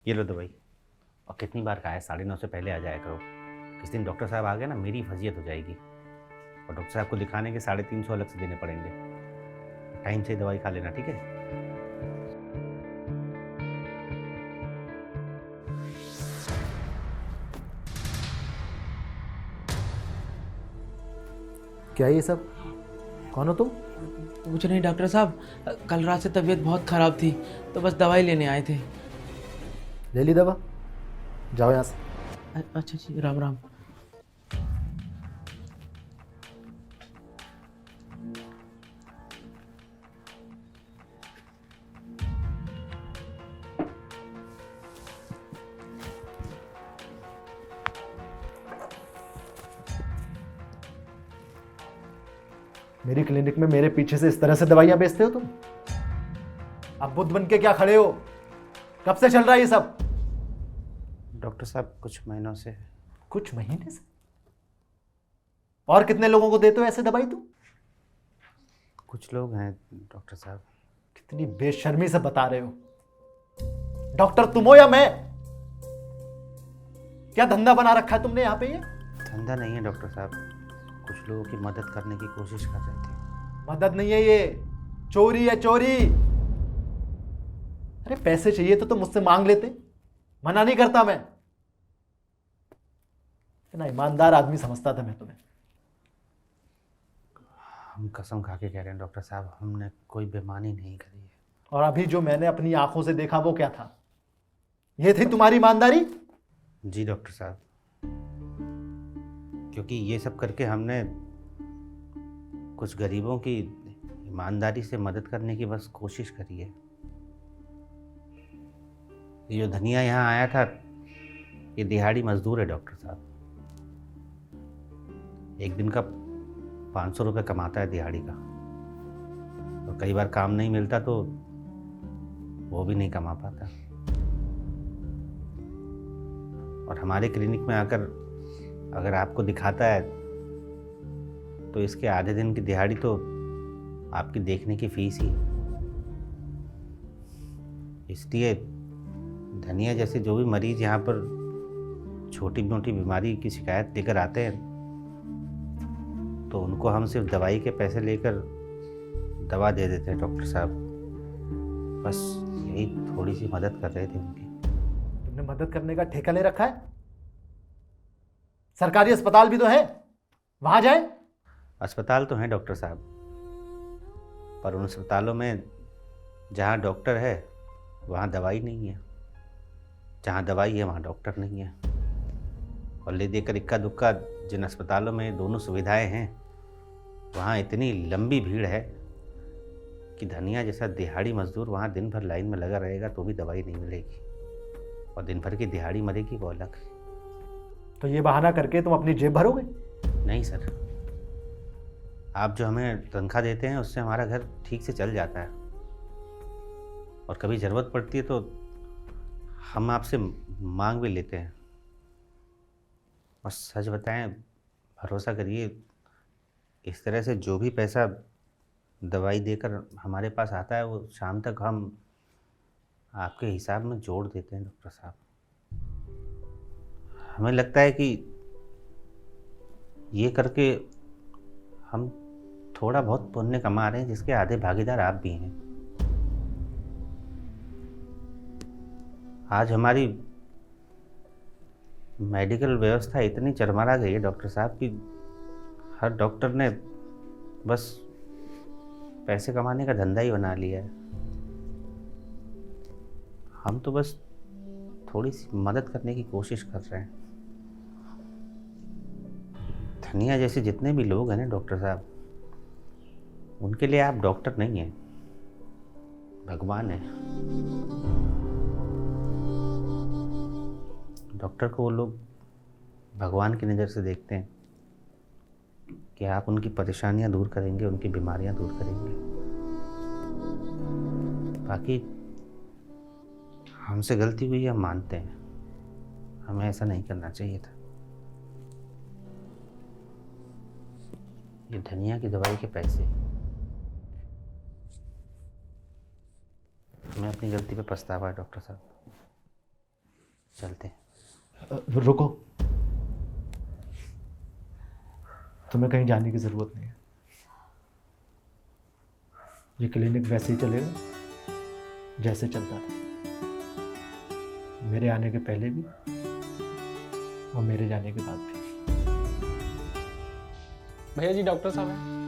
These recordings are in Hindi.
ये लो दवाई। और कितनी बार कहा है 9:30 से पहले आ जाया करो। किस दिन डॉक्टर साहब आ गए ना, मेरी फजीयत हो जाएगी। और डॉक्टर साहब को दिखाने के 350 अलग से देने पड़ेंगे। टाइम से दवाई खा लेना, ठीक है? क्या ये सब? कौन हो तुम? कुछ नहीं डॉक्टर साहब, कल रात से तबीयत बहुत ख़राब थी तो बस दवाई लेने आए थे। ले ली दवा? जाओ यहाँ से। अच्छा जी, राम राम। मेरी क्लिनिक में मेरे पीछे से इस तरह से दवाइयां बेचते हो तुम? अब बुद्ध बन के क्या खड़े हो? कब से चल रहा है ये सब? डॉक्टर साहब कुछ महीनों से। कुछ महीने से? और कितने लोगों को देते हो ऐसे दवाई तुम? कुछ लोग हैं डॉक्टर साहब। कितनी बेशर्मी से बता रहे हो। डॉक्टर तुम हो या मैं? क्या धंधा बना रखा है तुमने यहाँ पे? ये धंधा नहीं है डॉक्टर साहब, कुछ लोगों की मदद करने की कोशिश कर रहे थे। मदद नहीं है, ये चोरी है, चोरी। अरे पैसे चाहिए तो तुम मुझसे मांग लेते, मना नहीं करता मैं। इतना ईमानदार आदमी समझता था मैं तुम्हें। हम कसम खा के कह रहे हैं डॉक्टर साहब, हमने कोई बेईमानी नहीं करी है। और अभी जो मैंने अपनी आंखों से देखा वो क्या था? ये थी तुम्हारी ईमानदारी? जी डॉक्टर साहब, क्योंकि ये सब करके हमने कुछ गरीबों की ईमानदारी से मदद करने की बस कोशिश करी है। ये जो धनिया यहाँ आया था, ये दिहाड़ी मजदूर है डॉक्टर साहब। एक दिन का 500 रुपये कमाता है दिहाड़ी का, और कई बार काम नहीं मिलता तो वो भी नहीं कमा पाता। और हमारे क्लिनिक में आकर अगर आपको दिखाता है तो इसके आधे दिन की दिहाड़ी तो आपकी देखने की फीस ही है। इसलिए धनिया जैसे जो भी मरीज यहाँ पर छोटी मोटी बीमारी की शिकायत लेकर आते हैं तो उनको हम सिर्फ दवाई के पैसे लेकर दवा दे देते हैं डॉक्टर साहब। बस यही थोड़ी सी मदद कर रहे थे उनकी। तुमने मदद करने का ठेका ले रखा है? सरकारी अस्पताल भी तो है, वहां जाए। अस्पताल तो हैं डॉक्टर साहब, पर उन अस्पतालों में जहाँ डॉक्टर है वहाँ दवाई नहीं है, जहाँ दवाई है वहाँ डॉक्टर नहीं है। और ले देकर इक्का दुक्का जिन अस्पतालों में दोनों सुविधाएं हैं वहाँ इतनी लंबी भीड़ है कि धनिया जैसा दिहाड़ी मजदूर वहाँ दिन भर लाइन में लगा रहेगा तो भी दवाई नहीं मिलेगी, और दिन भर की दिहाड़ी मरेगी वो अलग। तो ये बहाना करके तुम अपनी जेब भरोगे? नहीं सर, आप जो हमें तनख्वाह देते हैं उससे हमारा घर ठीक से चल जाता है, और कभी ज़रूरत पड़ती है तो हम आपसे मांग भी लेते हैं। और सच बताएं, भरोसा करिए, इस तरह से जो भी पैसा दवाई देकर हमारे पास आता है वो शाम तक हम आपके हिसाब में जोड़ देते हैं डॉक्टर साहब। हमें लगता है कि ये करके हम थोड़ा बहुत पुण्य कमा रहे हैं जिसके आधे भागीदार आप भी हैं। आज हमारी मेडिकल व्यवस्था इतनी चरमरा गई है डॉक्टर साहब कि हर डॉक्टर ने बस पैसे कमाने का धंधा ही बना लिया है। हम तो बस थोड़ी सी मदद करने की कोशिश कर रहे हैं। धनिया जैसे जितने भी लोग हैं ना डॉक्टर साहब, उनके लिए आप डॉक्टर नहीं हैं, भगवान है। डॉक्टर को वो लोग भगवान की नज़र से देखते हैं कि आप उनकी परेशानियां दूर करेंगे, उनकी बीमारियां दूर करेंगे। बाकी हमसे गलती हुई हम मानते हैं, हमें ऐसा नहीं करना चाहिए था। ये धनिया की दवाई के पैसे, हमें अपनी गलती पे पछतावा है डॉक्टर साहब। चलते हैं। रुको, तुम्हें कहीं जाने की ज़रूरत नहीं है। ये क्लिनिक वैसे ही चलेगा जैसे चलता था, मेरे आने के पहले भी और मेरे जाने के बाद भी। भैया जी डॉक्टर साहब हैं।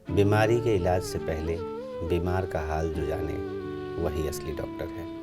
बीमारी के इलाज से पहले बीमार का हाल जो जाने वही असली डॉक्टर है।